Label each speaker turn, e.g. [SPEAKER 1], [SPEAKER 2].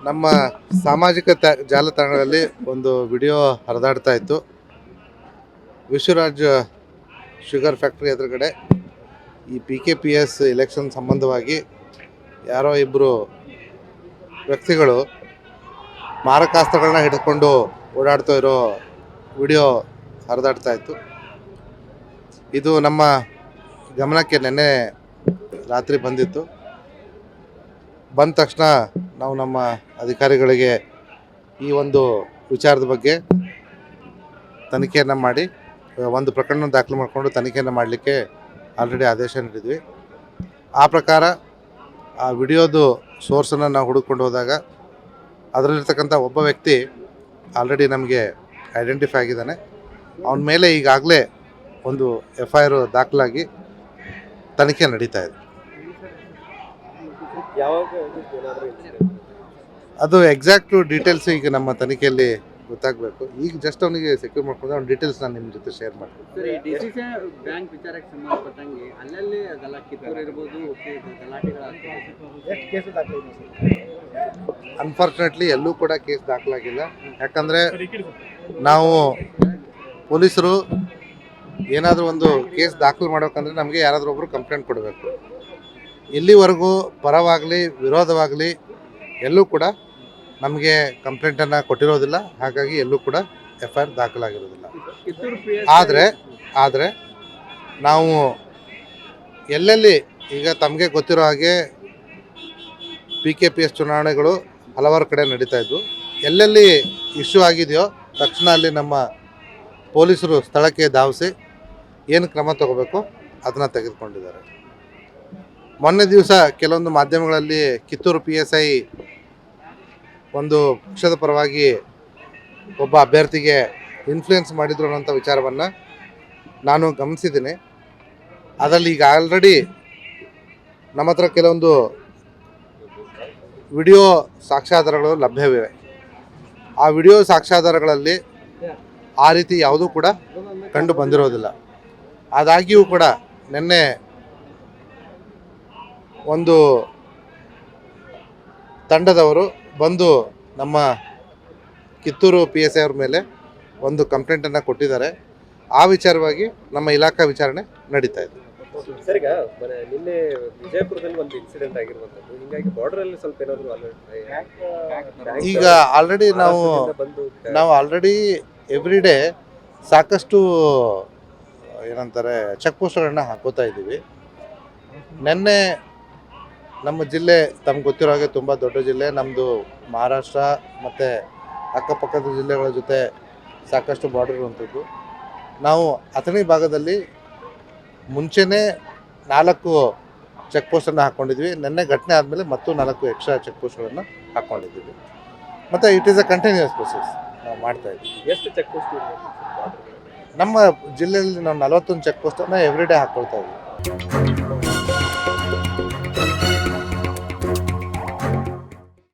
[SPEAKER 1] ನಮ್ಮ ಸಾಮಾಜಿಕ ಜಾಲತಾಣಗಳಲ್ಲಿ ಒಂದು ವಿಡಿಯೋ ಹರಿದಾಡ್ತಾ ಇತ್ತು. ವಿಶ್ವರಾಜ್ ಶುಗರ್ ಫ್ಯಾಕ್ಟ್ರಿ ಎದುರುಗಡೆ ಈ PKPS ಎಲೆಕ್ಷನ್ ಸಂಬಂಧವಾಗಿ ಯಾರೋ ಇಬ್ಬರು ವ್ಯಕ್ತಿಗಳು ಮಾರಕಾಸ್ತ್ರಗಳನ್ನ ಹಿಡ್ಕೊಂಡು ಓಡಾಡ್ತಾ ಇರೋ ವಿಡಿಯೋ ಹರಿದಾಡ್ತಾ ಇತ್ತು. ಇದು ನಮ್ಮ ಗಮನಕ್ಕೆ ನೆನ್ನೆ ರಾತ್ರಿ ಬಂದಿತ್ತು. ಬಂದ ತಕ್ಷಣ ನಾವು ನಮ್ಮ ಅಧಿಕಾರಿಗಳಿಗೆ ಈ ಒಂದು ವಿಚಾರದ ಬಗ್ಗೆ ತನಿಖೆಯನ್ನು ಮಾಡಿ ಒಂದು ಪ್ರಕರಣ ದಾಖಲು ಮಾಡಿಕೊಂಡು ತನಿಖೆಯನ್ನು ಮಾಡಲಿಕ್ಕೆ ಆಲ್ರೆಡಿ ಆದೇಶ ನೀಡಿದ್ವಿ. ಆ ಪ್ರಕಾರ ಆ ವಿಡಿಯೋದು ಸೋರ್ಸನ್ನು ನಾವು ಹುಡುಕೊಂಡು ಹೋದಾಗ ಅದರಲ್ಲಿರ್ತಕ್ಕಂಥ ಒಬ್ಬ ವ್ಯಕ್ತಿ ಆಲ್ರೆಡಿ ನಮಗೆ ಐಡೆಂಟಿಫೈ ಆಗಿದ್ದಾನೆ. ಅವನ ಮೇಲೆ ಈಗಾಗಲೇ ಒಂದು FIR ದಾಖಲಾಗಿ ತನಿಖೆ ನಡೀತಾ ಇದೆ. ಅದು ಎಕ್ಸಾಕ್ಟ್ ಡೀಟೇಲ್ಸ್ ಈಗ ನಮ್ಮ ತನಿಖೆಯಲ್ಲಿ ಗೊತ್ತಾಗಬೇಕು. ಈಗ ಜಸ್ಟ್ ಅವನಿಗೆ ಸೆಕ್ಯೂರ್ ಮಾಡ್ಕೊಂಡು ಅವ್ನ ಡೀಟೇಲ್ಸ್ ನಾನು ನಿಮ್ಮ ಜೊತೆ ಶೇರ್ ಮಾಡ್ತೀನಿ.
[SPEAKER 2] ಬ್ಯಾಂಕ್ ವಿಚಾರಕ್ಕೆ ಸಂಬಂಧಪಟ್ಟಂಗೆ ಅಲ್ಲಲ್ಲಿ ಕಿತ್ತೂರು ಇರ್ಬೋದು,
[SPEAKER 1] ಅನ್ಫಾರ್ಚುನೇಟ್ಲಿ ಎಲ್ಲೂ ಕೂಡ ಕೇಸ್ ದಾಖಲಾಗಿಲ್ಲ. ಯಾಕಂದರೆ ನಾವು ಪೊಲೀಸರು ಏನಾದರೂ ಒಂದು ಕೇಸ್ ದಾಖಲು ಮಾಡಬೇಕಂದ್ರೆ ನಮಗೆ ಯಾರಾದರೂ ಒಬ್ಬರು ಕಂಪ್ಲೇಂಟ್ ಕೊಡಬೇಕು. ಇಲ್ಲಿವರೆಗೂ ಪರವಾಗಲಿ ವಿರೋಧವಾಗಲಿ ಎಲ್ಲೂ ಕೂಡ ನಮಗೆ ಕಂಪ್ಲೇಂಟನ್ನು ಕೊಟ್ಟಿರೋದಿಲ್ಲ. ಹಾಗಾಗಿ ಎಲ್ಲೂ ಕೂಡ FIR ದಾಖಲಾಗಿರೋದಿಲ್ಲ. ಆದರೆ ನಾವು ಎಲ್ಲೆಲ್ಲಿ ಈಗ ತಮಗೆ ಗೊತ್ತಿರೋ ಹಾಗೆ PKPS ಚುನಾವಣೆಗಳು ಹಲವಾರು ಕಡೆ ನಡೀತಾ ಇದ್ವು. ಎಲ್ಲೆಲ್ಲಿ ಇಶ್ಯೂ ಆಗಿದೆಯೋ ತಕ್ಷಣ ಅಲ್ಲಿ ನಮ್ಮ ಪೊಲೀಸರು ಸ್ಥಳಕ್ಕೆ ಧಾವಿಸಿ ಏನು ಕ್ರಮ ತಗೋಬೇಕು ಅದನ್ನು ತೆಗೆದುಕೊಂಡಿದ್ದಾರೆ. ಮೊನ್ನೆ ದಿವಸ ಕೆಲವೊಂದು ಮಾಧ್ಯಮಗಳಲ್ಲಿ ಕಿತ್ತೂರು PSI ಒಂದು ಪಕ್ಷದ ಪರವಾಗಿ ಒಬ್ಬ ಅಭ್ಯರ್ಥಿಗೆ ಇನ್ಫ್ಲೂಯೆನ್ಸ್ ಮಾಡಿದ್ರು ಅನ್ನೋಂಥ ವಿಚಾರವನ್ನು ನಾನು ಗಮನಿಸಿದ್ದೀನಿ. ಅದರಲ್ಲಿ ಈಗ ಆಲ್ರೆಡಿ ನಮ್ಮ ಹತ್ರ ಕೆಲವೊಂದು ವಿಡಿಯೋ ಸಾಕ್ಷ್ಯಾಧಾರಗಳು ಲಭ್ಯವಿವೆ. ಆ ವಿಡಿಯೋ ಸಾಕ್ಷ್ಯಾಧಾರಗಳಲ್ಲಿ ಆ ರೀತಿ ಯಾವುದೂ ಕೂಡ ಕಂಡು ಬಂದಿರೋದಿಲ್ಲ. ಆದಾಗ್ಯೂ ಕೂಡ ನಿನ್ನೆ ಒಂದು ತಂಡದವರು ಬಂದು ನಮ್ಮ ಕಿತ್ತೂರು PSI ಅವ್ರ ಮೇಲೆ ಒಂದು ಕಂಪ್ಲೇಂಟನ್ನು ಕೊಟ್ಟಿದ್ದಾರೆ. ಆ ವಿಚಾರವಾಗಿ ನಮ್ಮ ಇಲಾಖಾ ವಿಚಾರಣೆ ನಡೀತಾ ಇದೆ.
[SPEAKER 3] ಸರ್, ಈಗ ನಿನ್ನೆ ವಿಜಯಪುರದಲ್ಲಿ ಒಂದು ಇನ್ಸಿಡೆಂಟ್ ಆಗಿರುವಂಥದ್ದು, ಹೀಗಾಗಿ ಬಾರ್ಡರಲ್ಲಿ ಸ್ವಲ್ಪ ಏನಾದರೂ
[SPEAKER 1] ಈಗ ಆಲ್ರೆಡಿ ನಾವು ಆಲ್ರೆಡಿ ಎವ್ರಿ ಡೇ ಸಾಕಷ್ಟು ಏನಂತಾರೆ ಚೆಕ್ ಪೋಸ್ಟ್ಗಳನ್ನ ಹಾಕೋತಾ ಇದ್ದೀವಿ. ನಿನ್ನೆ ನಮ್ಮ ಜಿಲ್ಲೆ ತಮ್ಗೆ ಗೊತ್ತಿರೋ ಹಾಗೆ ತುಂಬ ದೊಡ್ಡ ಜಿಲ್ಲೆ ನಮ್ಮದು. ಮಹಾರಾಷ್ಟ್ರ ಮತ್ತು ಅಕ್ಕಪಕ್ಕದ ಜಿಲ್ಲೆಗಳ ಜೊತೆ ಸಾಕಷ್ಟು ಬಾರ್ಡರ್ ಇರುವಂಥದ್ದು. ನಾವು ಅಥಣಿ ಭಾಗದಲ್ಲಿ ಮುಂಚೆನೇ 4 ಚೆಕ್ ಪೋಸ್ಟನ್ನು ಹಾಕ್ಕೊಂಡಿದ್ವಿ. ನಿನ್ನೆ ಘಟನೆ ಆದಮೇಲೆ ಮತ್ತು 4 ಎಕ್ಸ್ಟ್ರಾ ಚೆಕ್ ಪೋಸ್ಟ್ಗಳನ್ನು ಹಾಕ್ಕೊಂಡಿದ್ದೀವಿ. ಮತ್ತು it is a continuous process ನಾವು ಮಾಡ್ತಾಯಿದ್ವಿ.
[SPEAKER 3] ಎಷ್ಟು ಚೆಕ್ ಪೋಸ್ಟ್
[SPEAKER 1] ನಮ್ಮ ಜಿಲ್ಲೆಯಲ್ಲಿ ನಾವು 41 ಚೆಕ್ ಪೋಸ್ಟನ್ನು ಎವ್ರಿ ಡೇ ಹಾಕ್ಕೊಳ್ತಾ ಇದ್ವಿ.